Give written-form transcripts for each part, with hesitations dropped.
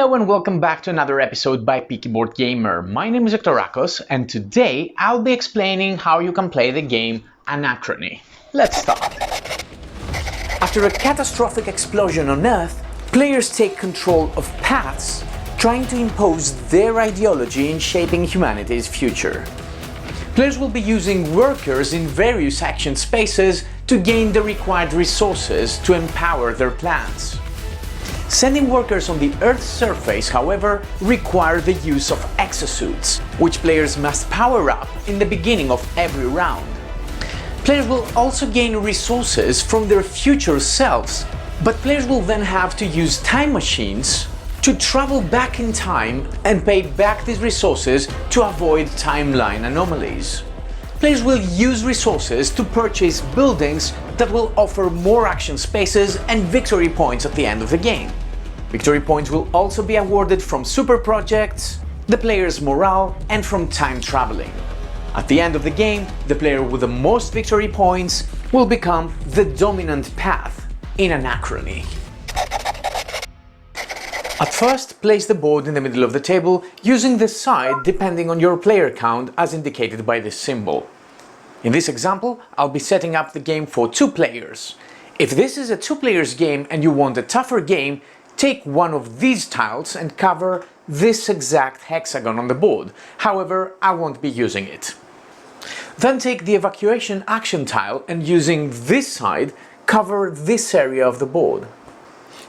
Hello and welcome back to another episode by Peaky Boardgamer. My name is Exosuits and today I'll be explaining how you can play the game Anachrony. Let's start. After a catastrophic explosion on Earth, players take control of paths, trying to impose their ideology in shaping humanity's future. Players will be using workers in various action spaces to gain the required resources to empower their plans. Sending workers on the Earth's surface, however, require the use of exosuits, which players must power up in the beginning of every round. Players will also gain resources from their future selves, but players will then have to use time machines to travel back in time and pay back these resources to avoid timeline anomalies. Players will use resources to purchase buildings that will offer more action spaces and victory points at the end of the game. Victory points will also be awarded from super projects, the player's morale, and from time traveling. At the end of the game, the player with the most victory points will become the dominant path in Anachrony. At first, place the board in the middle of the table using the side depending on your player count as indicated by this symbol. In this example, I'll be setting up the game for 2 players. If this is a 2 players game and you want a tougher game, take one of these tiles and cover this exact hexagon on the board. However, I won't be using it. Then take the evacuation action tile and using this side, cover this area of the board.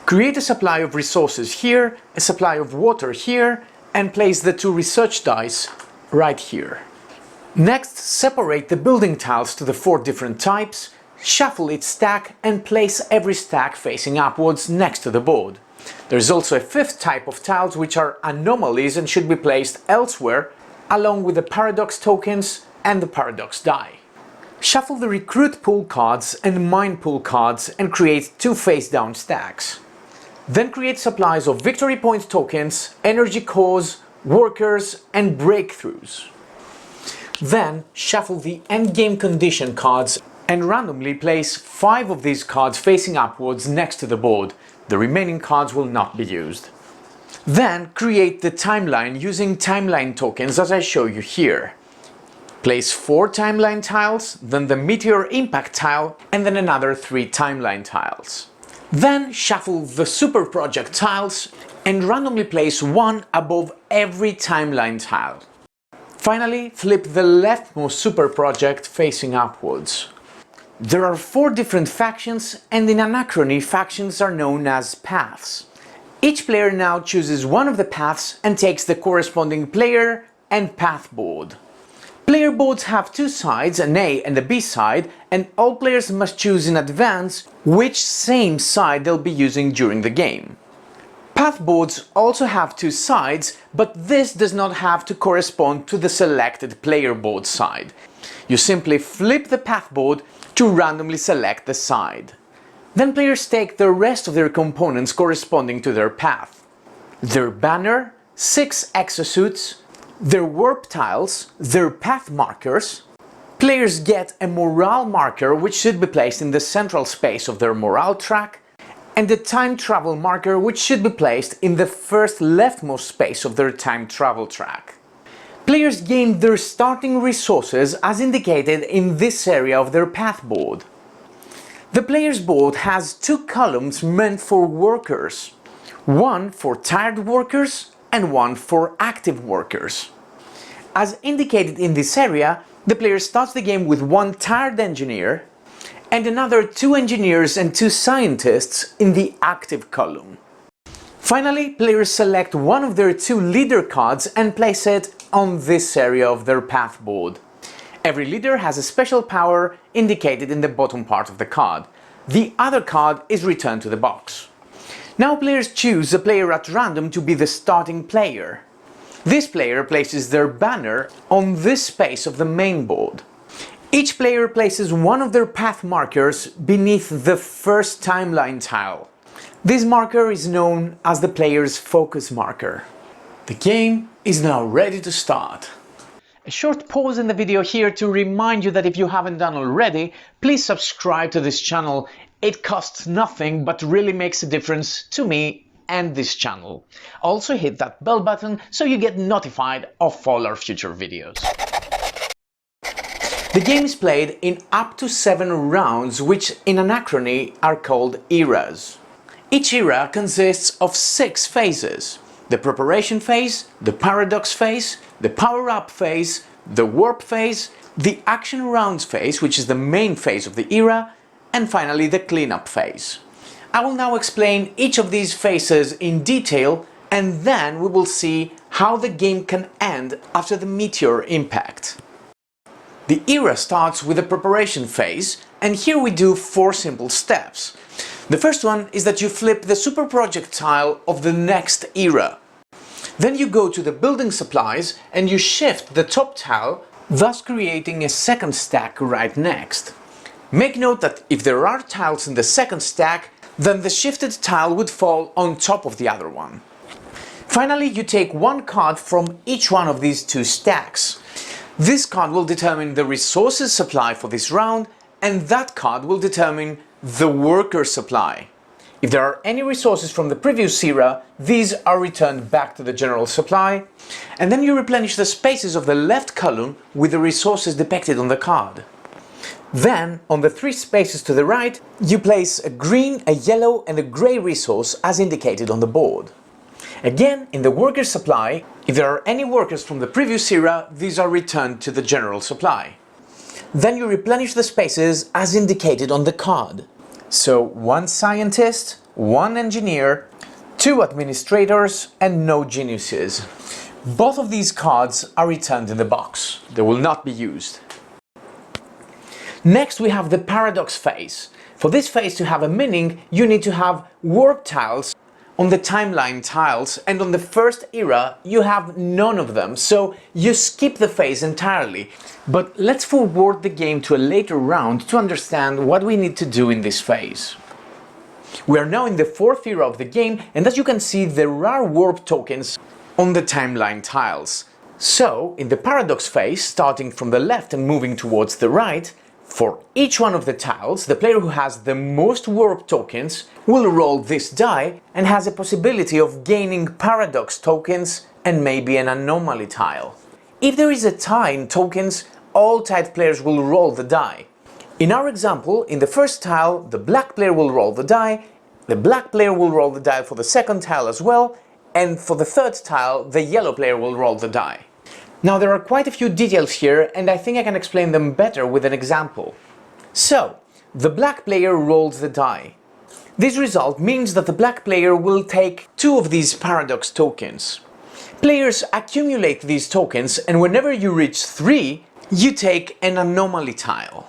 Create a supply of resources here, a supply of water here, and place the 2 research dice right here. Next, separate the building tiles to the 4 different types, shuffle each stack and place every stack facing upwards next to the board. There is also a 5th type of tiles which are anomalies and should be placed elsewhere, along with the paradox tokens and the paradox die. Shuffle the recruit pool cards and mine pool cards and create 2 face-down stacks. Then create supplies of victory point tokens, energy cores, workers and breakthroughs. Then shuffle the endgame condition cards and randomly place 5 of these cards facing upwards next to the board. The remaining cards will not be used. Then create the timeline using timeline tokens as I show you here. Place 4 timeline tiles, then the meteor impact tile and then another 3 timeline tiles. Then shuffle the super project tiles and randomly place 1 above every timeline tile. Finally, flip the leftmost super project facing upwards. There are 4 different factions and in Anachrony factions are known as paths. Each player now chooses one of the paths and takes the corresponding player and path board. Player boards have 2 sides, an A and a B side, and all players must choose in advance which same side they'll be using during the game. Path boards also have 2 sides, but this does not have to correspond to the selected player board side. You simply flip the path board to randomly select the side. Then players take the rest of their components corresponding to their path. Their banner, 6 exosuits, their warp tiles, their path markers. Players get a morale marker which should be placed in the central space of their morale track, and a time travel marker which should be placed in the first leftmost space of their time travel track. Players gain their starting resources as indicated in this area of their path board. The player's board has 2 columns meant for workers, one for tired workers and one for active workers. As indicated in this area, the player starts the game with 1 tired engineer and another 2 engineers and 2 scientists in the active column. Finally, players select one of their 2 leader cards and place it on this area of their path board. Every leader has a special power indicated in the bottom part of the card. The other card is returned to the box. Now players choose a player at random to be the starting player. This player places their banner on this space of the main board. Each player places one of their path markers beneath the first timeline tile. This marker is known as the player's focus marker. The game is now ready to start. A short pause in the video here to remind you that if you haven't done already, please subscribe to this channel. It costs nothing but really makes a difference to me and this channel. Also hit that bell button so you get notified of all our future videos. The game is played in up to 7 rounds, which in Anachrony are called eras. Each era consists of 6 phases: the preparation phase, the paradox phase, the power-up phase, the warp phase, the action rounds phase, which is the main phase of the era, and finally the cleanup phase. I will now explain each of these phases in detail, and then we will see how the game can end after the meteor impact. The era starts with the preparation phase, and here we do 4 simple steps. The first one is that you flip the super projectile of the next era. Then you go to the building supplies and you shift the top tile, thus creating a second stack right next. Make note that if there are tiles in the second stack, then the shifted tile would fall on top of the other one. Finally, you take 1 card from each one of these 2 stacks. This card will determine the resources supply for this round, and that card will determine the worker supply. If there are any resources from the previous era, these are returned back to the general supply, and then you replenish the spaces of the left column with the resources depicted on the card. Then, on the 3 spaces to the right, you place a green, a yellow and a grey resource as indicated on the board. Again, in the worker supply, if there are any workers from the previous era, these are returned to the general supply. Then you replenish the spaces as indicated on the card. So 1 scientist, 1 engineer, 2 administrators and no geniuses. Both of these cards are returned in the box. They will not be used. Next we have the paradox phase. For this phase to have a meaning, you need to have warp tiles on the timeline tiles, and on the first era you have none of them, so you skip the phase entirely. But let's forward the game to a later round to understand what we need to do in this phase. We are now in the 4th era of the game, and as you can see there are warp tokens on the timeline tiles. So, in the paradox phase, starting from the left and moving towards the right, for each one of the tiles, the player who has the most warp tokens will roll this die and has a possibility of gaining paradox tokens and maybe an anomaly tile. If there is a tie in tokens, all tied players will roll the die. In our example, in the first tile, the black player will roll the die, the black player will roll the die for the second tile as well, and for the third tile, the yellow player will roll the die. Now there are quite a few details here, and I think I can explain them better with an example. So, the black player rolls the die. This result means that the black player will take 2 of these paradox tokens. Players accumulate these tokens, and whenever you reach 3, you take an anomaly tile.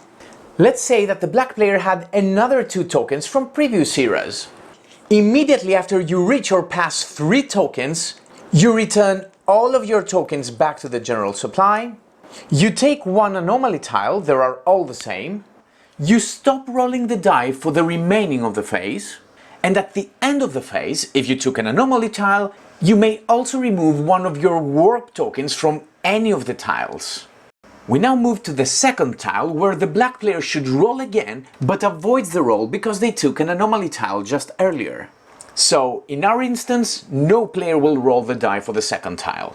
Let's say that the black player had another 2 tokens from previous eras. Immediately after you reach or pass 3 tokens, you return all of your tokens back to the general supply, you take 1 anomaly tile, they are all the same, you stop rolling the die for the remaining of the phase, and at the end of the phase, if you took an anomaly tile, you may also remove 1 of your warp tokens from any of the tiles. We now move to the second tile, where the black player should roll again, but avoids the roll because they took an anomaly tile just earlier. So, in our instance, no player will roll the die for the second tile.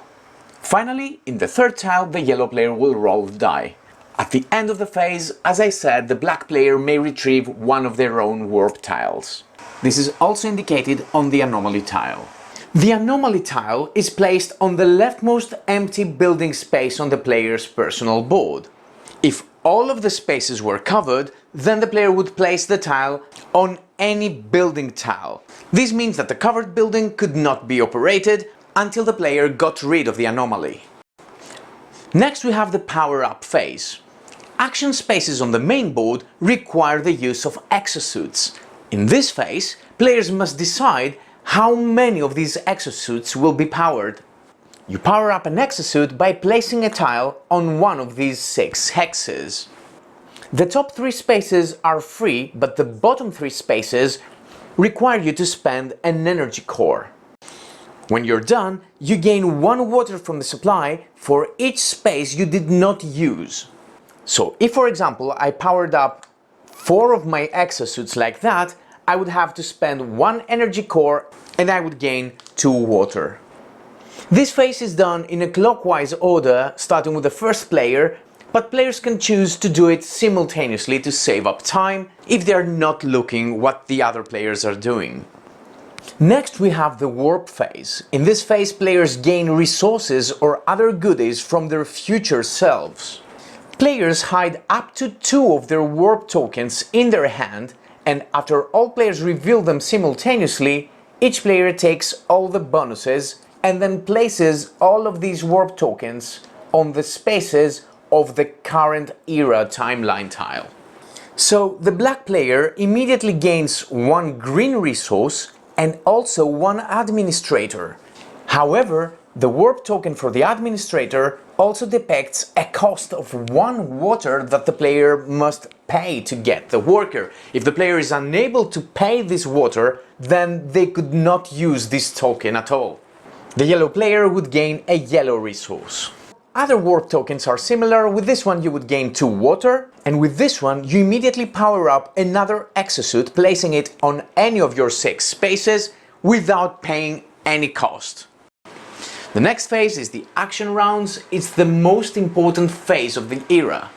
Finally, in the third tile, the yellow player will roll the die. At the end of the phase, as I said, the black player may retrieve 1 of their own warp tiles. This is also indicated on the anomaly tile. The anomaly tile is placed on the leftmost empty building space on the player's personal board. If all of the spaces were covered, then the player would place the tile on any building tile. This means that the covered building could not be operated until the player got rid of the anomaly. Next we have the power-up phase. Action spaces on the main board require the use of exosuits. In this phase, players must decide how many of these exosuits will be powered. You power up an exosuit by placing a tile on one of these 6 hexes. The top 3 spaces are free, but the bottom 3 spaces require you to spend an energy core. When you're done, you gain 1 water from the supply for each space you did not use. So if, for example, I powered up 4 of my exosuits like that, I would have to spend 1 energy core and I would gain 2 water. This phase is done in a clockwise order, starting with the first player, but players can choose to do it simultaneously to save up time if they are not looking what the other players are doing. Next we have the warp phase. In this phase players gain resources or other goodies from their future selves. Players hide up to 2 of their warp tokens in their hand, and after all players reveal them simultaneously, each player takes all the bonuses and then places all of these warp tokens on the spaces of the current era timeline tile. So the black player immediately gains 1 green resource and also 1 administrator. However, the warp token for the administrator also depicts a cost of 1 water that the player must pay to get the worker. If the player is unable to pay this water, then they could not use this token at all. The yellow player would gain a yellow resource. Other warp tokens are similar. With this one you would gain 2 water, and with this one you immediately power up another exosuit, placing it on any of your 6 spaces without paying any cost. The next phase is the action rounds. It's the most important phase of the era.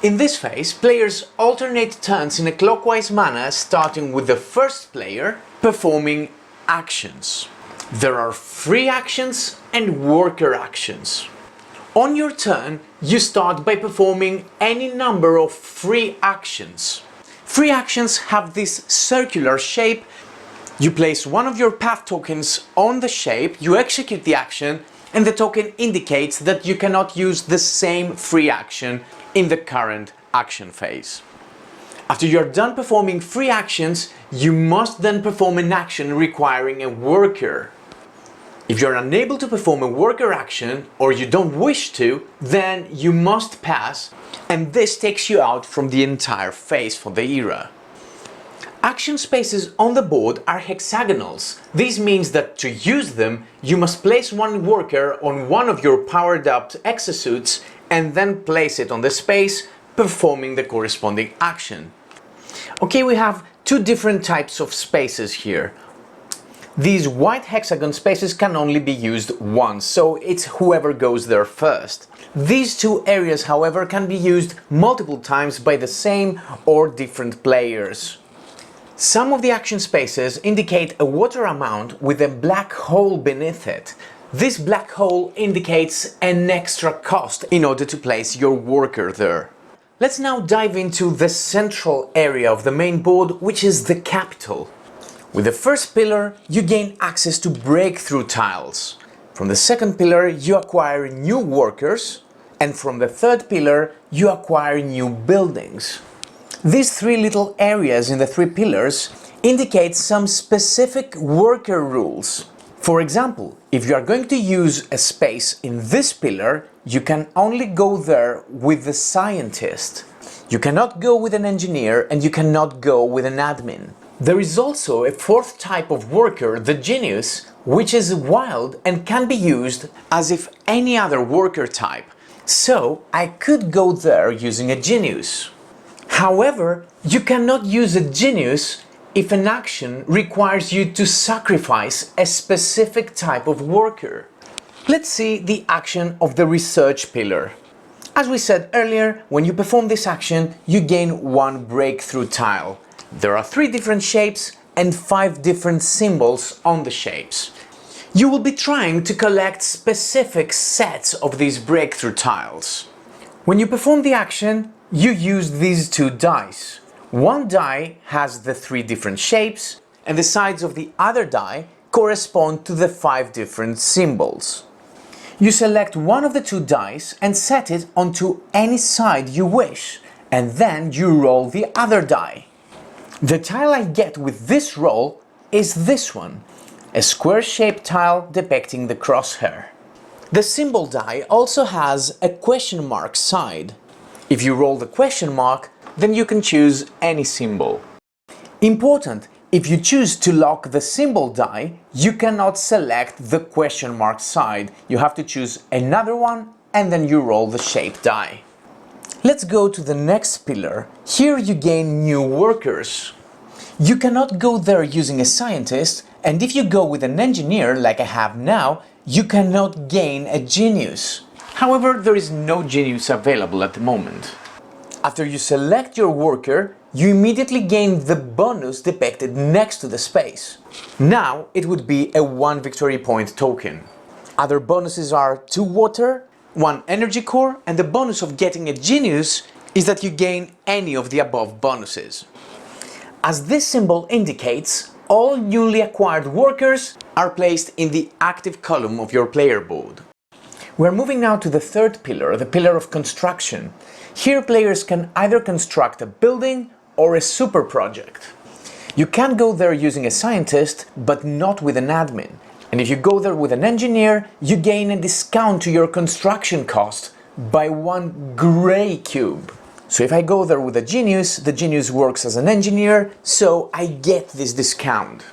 In this phase, players alternate turns in a clockwise manner, starting with the first player performing actions. There are free actions and worker actions. On your turn, you start by performing any number of free actions. Free actions have this circular shape. You place 1 of your path tokens on the shape, you execute the action, and the token indicates that you cannot use the same free action in the current action phase. After you're done performing free actions, you must then perform an action requiring a worker. If you're unable to perform a worker action, or you don't wish to, then you must pass, and this takes you out from the entire phase for the era. Action spaces on the board are hexagonals. This means that to use them, you must place 1 worker on 1 of your powered up exosuits and then place it on the space, performing the corresponding action. Okay, we have 2 different types of spaces here. These white hexagon spaces can only be used once, so it's whoever goes there first. These 2 areas, however, can be used multiple times by the same or different players. Some of the action spaces indicate a water amount with a black hole beneath it. This black hole indicates an extra cost in order to place your worker there. Let's now dive into the central area of the main board, which is the capital. With the first pillar, you gain access to breakthrough tiles. From the second pillar, you acquire new workers, and from the third pillar, you acquire new buildings. These 3 little areas in the 3 pillars indicate some specific worker rules. For example, if you are going to use a space in this pillar, you can only go there with the scientist. You cannot go with an engineer, and you cannot go with an admin. There is also a 4th type of worker, the genius, which is wild and can be used as if any other worker type. So I could go there using a genius. However, you cannot use a genius if an action requires you to sacrifice a specific type of worker. Let's see the action of the research pillar. As we said earlier, when you perform this action, you gain 1 breakthrough tile. There are 3 different shapes and 5 different symbols on the shapes. You will be trying to collect specific sets of these breakthrough tiles. When you perform the action, you use these 2 dice. 1 die has the 3 different shapes, and the sides of the other die correspond to the 5 different symbols. You select one of the 2 dice and set it onto any side you wish, and then you roll the other die. The tile I get with this roll is this one, a square-shaped tile depicting the crosshair. The symbol die also has a question mark side. If you roll the question mark, then you can choose any symbol. Important, if you choose to lock the symbol die, you cannot select the question mark side. You have to choose another one and then you roll the shape die. Let's go to the next pillar. Here you gain new workers. You cannot go there using a scientist, and if you go with an engineer like I have now, you cannot gain a genius. However, there is no genius available at the moment. After you select your worker, you immediately gain the bonus depicted next to the space. Now it would be a 1 victory point token. Other bonuses are 2 water, 1 energy core, and the bonus of getting a genius is that you gain any of the above bonuses. As this symbol indicates, all newly acquired workers are placed in the active column of your player board. We're moving now to the third pillar, the pillar of construction. Here players can either construct a building or a super project. You can go there using a scientist, but not with an admin. And if you go there with an engineer, you gain a discount to your construction cost by 1 gray cube. So if I go there with a genius, the genius works as an engineer, so I get this discount.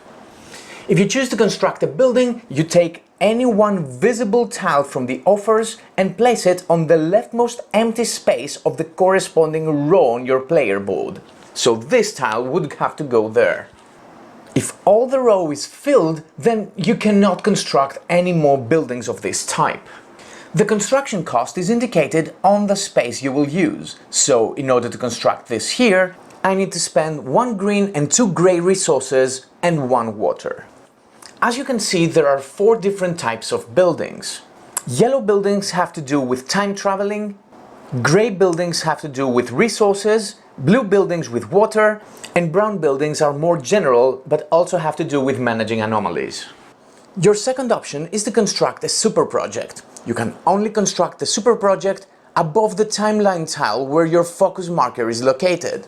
If you choose to construct a building, you take any one visible tile from the offers and place it on the leftmost empty space of the corresponding row on your player board. So this tile would have to go there. If all the row is filled, then you cannot construct any more buildings of this type. The construction cost is indicated on the space you will use, so in order to construct this here, I need to spend 1 green and 2 grey resources and 1 water. As you can see, there are 4 different types of buildings. Yellow buildings have to do with time traveling, grey buildings have to do with resources, blue buildings with water, and brown buildings are more general but also have to do with managing anomalies. Your second option is to construct a super project. You can only construct the super project above the timeline tile where your focus marker is located.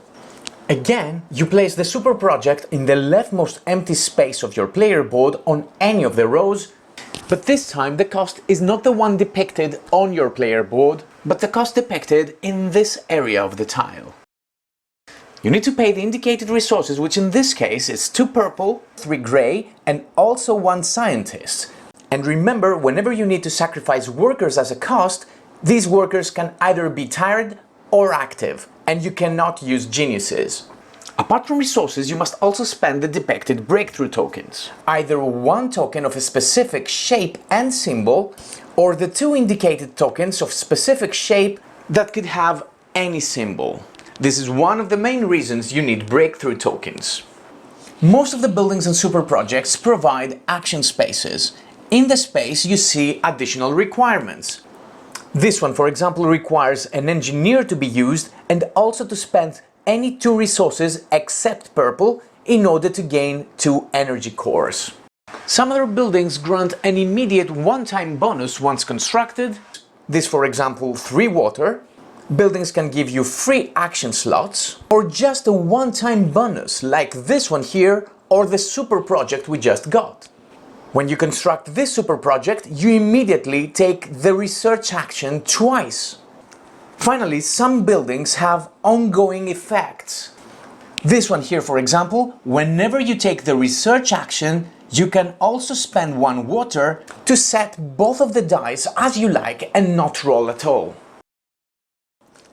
Again, you place the super project in the leftmost empty space of your player board on any of the rows, but this time the cost is not the one depicted on your player board, but the cost depicted in this area of the tile. You need to pay the indicated resources, which in this case is 2 purple, 3 grey, and also 1 scientist. And remember, whenever you need to sacrifice workers as a cost, these workers can either be tired or active, and you cannot use geniuses. Apart from resources, you must also spend the depicted breakthrough tokens. Either 1 token of a specific shape and symbol, or the 2 indicated tokens of specific shape that could have any symbol. This is one of the main reasons you need breakthrough tokens. Most of the buildings and super projects provide action spaces. In the space you see additional requirements. This one, for example, requires an engineer to be used and also to spend any 2 resources except purple in order to gain 2 energy cores. Some other buildings grant an immediate one-time bonus once constructed. This, for example, 3 water. Buildings can give you free action slots or just a one-time bonus like this one here or the super project we just got. When you construct this super project, you immediately take the research action twice. Finally, some buildings have ongoing effects. This one here, for example, whenever you take the research action, you can also spend 1 water to set both of the dice as you like and not roll at all.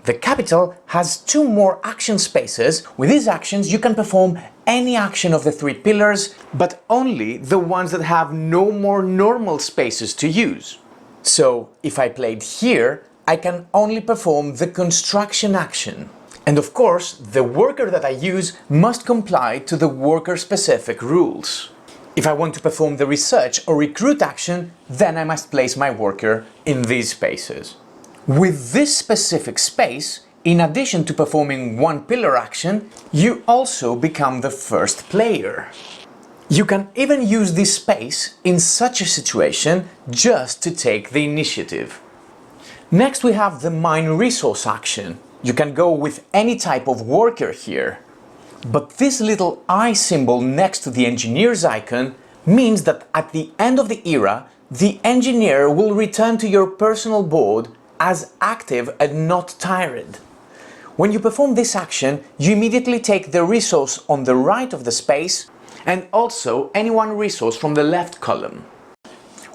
The capital has 2 more action spaces. With these actions you can perform any action of the 3 pillars, but only the ones that have no more normal spaces to use. So if I played here, I can only perform the construction action. And of course, the worker that I use must comply to the worker-specific rules. If I want to perform the research or recruit action, then I must place my worker in these spaces. With this specific space, in addition to performing 1 pillar action, you also become the first player. You can even use this space in such a situation just to take the initiative. Next we have the mine resource action. You can go with any type of worker here. But this little eye symbol next to the engineer's icon means that at the end of the era, the engineer will return to your personal board as active and not tired. When you perform this action, you immediately take the resource on the right of the space and also any 1 resource from the left column.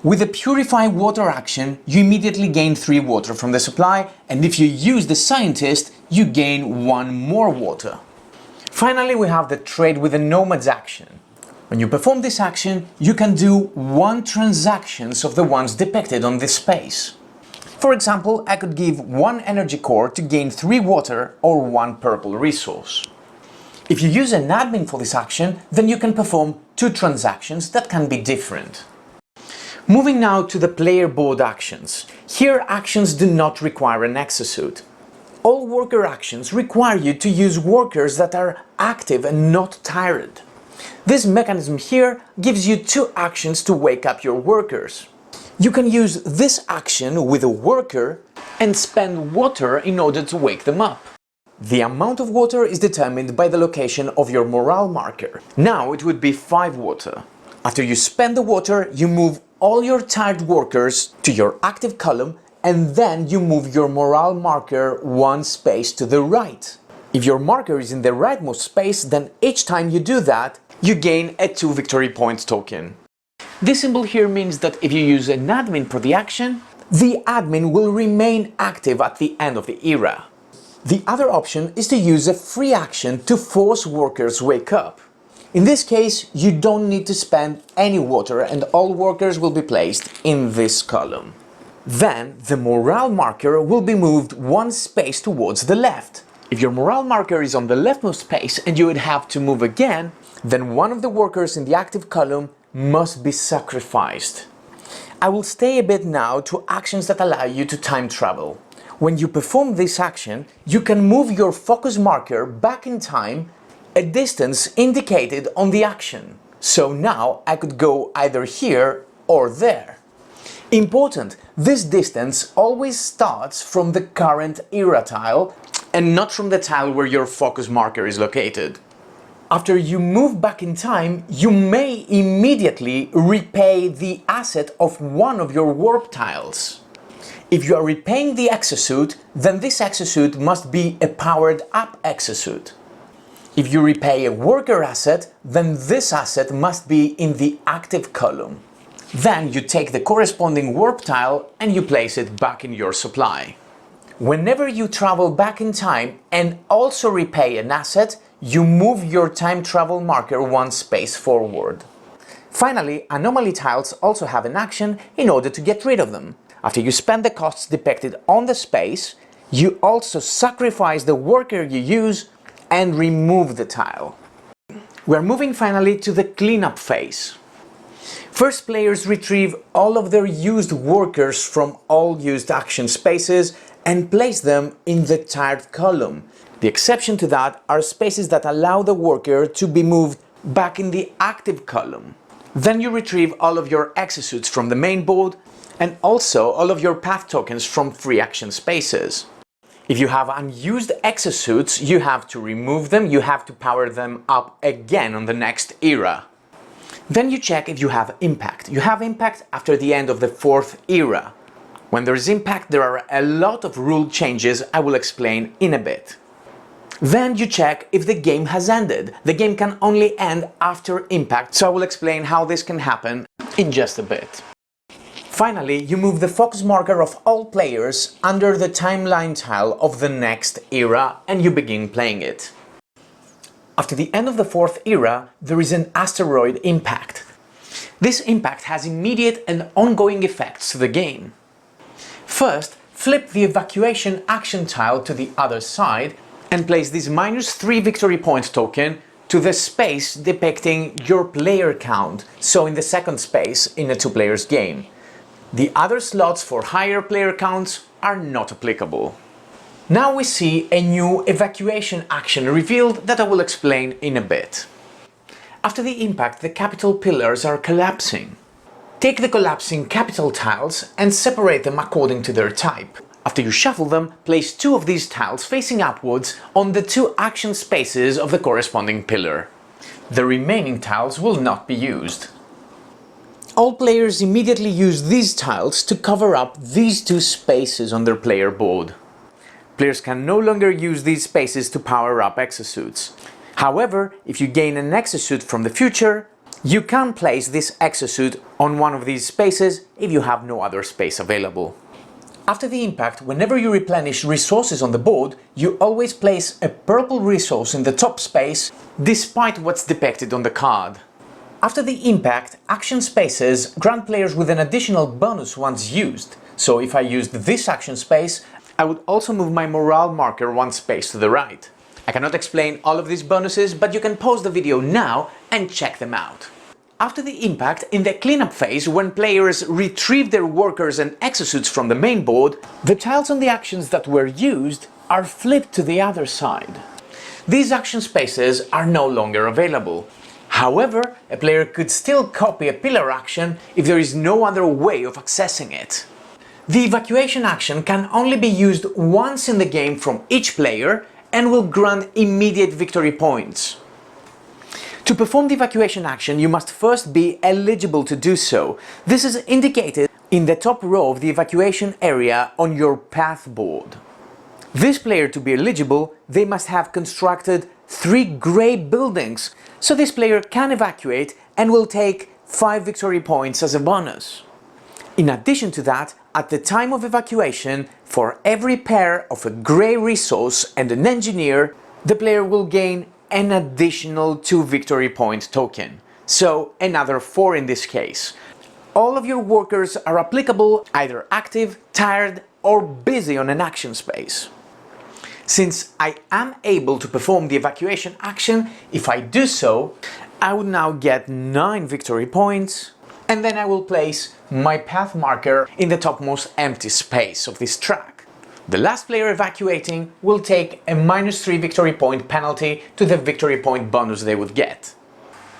With the Purify Water action, you immediately gain 3 water from the supply, and if you use the Scientist, you gain 1 more water. Finally, we have the trade with the nomads action. When you perform this action, you can do 1 transactions of the ones depicted on this space. For example, I could give 1 energy core to gain 3 water or 1 purple resource. If you use an admin for this action, then you can perform 2 transactions that can be different. Moving now to the player board actions. Here, actions do not require an exosuit. All worker actions require you to use workers that are active and not tired. This mechanism here gives you 2 actions to wake up your workers. You can use this action with a worker and spend water in order to wake them up. The amount of water is determined by the location of your morale marker. Now it would be 5 water. After you spend the water, you move all your tired workers to your active column, and then you move your morale marker 1 space to the right. If your marker is in the rightmost space, then each time you do that, you gain a 2 victory points token. This symbol here means that if you use an admin for the action, the admin will remain active at the end of the era. The other option is to use a free action to force workers wake up. In this case, you don't need to spend any water and all workers will be placed in this column. Then the morale marker will be moved 1 space towards the left. If your morale marker is on the leftmost space and you would have to move again, then one of the workers in the active column must be sacrificed. I will stay a bit now to actions that allow you to time travel. When you perform this action, you can move your focus marker back in time a distance indicated on the action. So now I could go either here or there. Important, this distance always starts from the current era tile and not from the tile where your focus marker is located. After you move back in time, you may immediately repay the asset of one of your warp tiles. If you are repaying the exosuit, then this exosuit must be a powered up exosuit. If you repay a worker asset, then this asset must be in the active column. Then you take the corresponding warp tile and you place it back in your supply. Whenever you travel back in time and also repay an asset, you move your time travel marker 1 space forward. Finally, anomaly tiles also have an action in order to get rid of them. After you spend the costs depicted on the space, you also sacrifice the worker you use and remove the tile. We're moving finally to the cleanup phase. First, players retrieve all of their used workers from all used action spaces and place them in the tired column. The exception to that are spaces that allow the worker to be moved back in the active column. Then you retrieve all of your exosuits from the main board and also all of your path tokens from free action spaces. If you have unused exosuits, you have to remove them, you have to power them up again on the next era. Then you check if you have impact. You have impact after the end of the 4th era. When there is impact, there are a lot of rule changes I will explain in a bit. Then you check if the game has ended. The game can only end after impact, so I will explain how this can happen in just a bit. Finally, you move the focus marker of all players under the timeline tile of the next era and you begin playing it. After the end of the 4th era, there is an asteroid impact. This impact has immediate and ongoing effects to the game. First, flip the evacuation action tile to the other side and place this -3 victory point token to the space depicting your player count, so in the second space in a 2 players game. The other slots for higher player counts are not applicable. Now we see a new evacuation action revealed that I will explain in a bit. After the impact, the capital pillars are collapsing. Take the collapsing capital tiles and separate them according to their type. After you shuffle them, place 2 of these tiles facing upwards on the 2 action spaces of the corresponding pillar. The remaining tiles will not be used. All players immediately use these tiles to cover up these 2 spaces on their player board. Players can no longer use these spaces to power up exosuits. However, if you gain an exosuit from the future, you can place this exosuit on one of these spaces if you have no other space available. After the impact, whenever you replenish resources on the board, you always place a purple resource in the top space, despite what's depicted on the card. After the impact, action spaces grant players with an additional bonus once used. So if I used this action space, I would also move my morale marker one space to the right. I cannot explain all of these bonuses, but you can pause the video now and check them out. After the impact, in the cleanup phase, when players retrieve their workers and exosuits from the main board, the tiles on the actions that were used are flipped to the other side. These action spaces are no longer available. However, a player could still copy a pillar action if there is no other way of accessing it. The evacuation action can only be used once in the game from each player and will grant immediate victory points. To perform the evacuation action, you must first be eligible to do so. This is indicated in the top row of the evacuation area on your path board. This player to be eligible, they must have constructed 3 grey buildings, so this player can evacuate and will take 5 victory points as a bonus. In addition to that, at the time of evacuation, for every pair of a grey resource and an engineer, the player will gain an additional 2 victory point token, so another 4 in this case. All of your workers are applicable, either active, tired or busy on an action space. Since I am able to perform the evacuation action, if I do so, I would now get 9 victory points, and then I will place my path marker in the topmost empty space of this track. The last player evacuating will take a -3 victory point penalty to the victory point bonus they would get.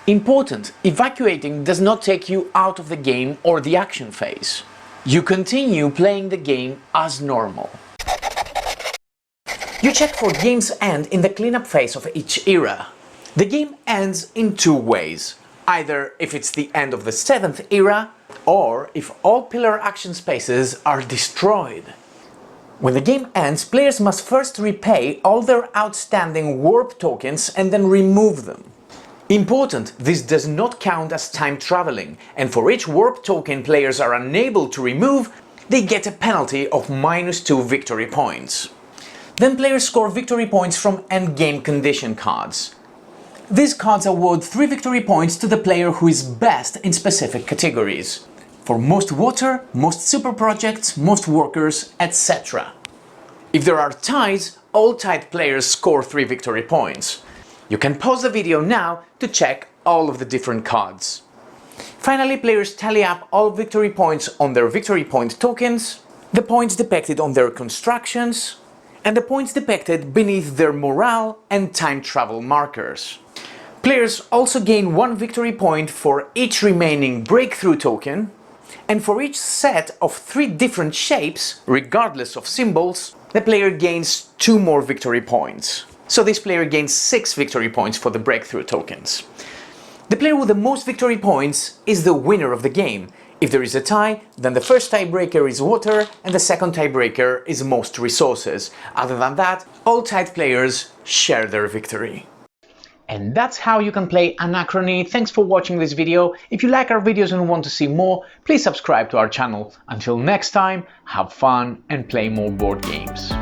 Important, evacuating does not take you out of the game or the action phase. You continue playing the game as normal. You check for game's end in the cleanup phase of each era. The game ends in 2 ways, either if it's the end of the 7th era, or if all pillar action spaces are destroyed. When the game ends, players must first repay all their outstanding warp tokens and then remove them. Important, this does not count as time traveling, and for each warp token players are unable to remove, they get a penalty of -2 victory points. Then players score victory points from endgame condition cards. These cards award 3 victory points to the player who is best in specific categories. For most water, most super projects, most workers, etc. If there are ties, all tied players score 3 victory points. You can pause the video now to check all of the different cards. Finally, players tally up all victory points on their victory point tokens, the points depicted on their constructions, and the points depicted beneath their morale and time travel markers. Players also gain 1 victory point for each remaining breakthrough token, and for each set of 3 different shapes, regardless of symbols, the player gains 2 more victory points. So this player gains 6 victory points for the breakthrough tokens. The player with the most victory points is the winner of the game. If there is a tie, then the first tiebreaker is water and the second tiebreaker is most resources. Other than that, all tied players share their victory. And that's how you can play Anachrony. Thanks for watching this video. If you like our videos and want to see more, please subscribe to our channel. Until next time, have fun and play more board games.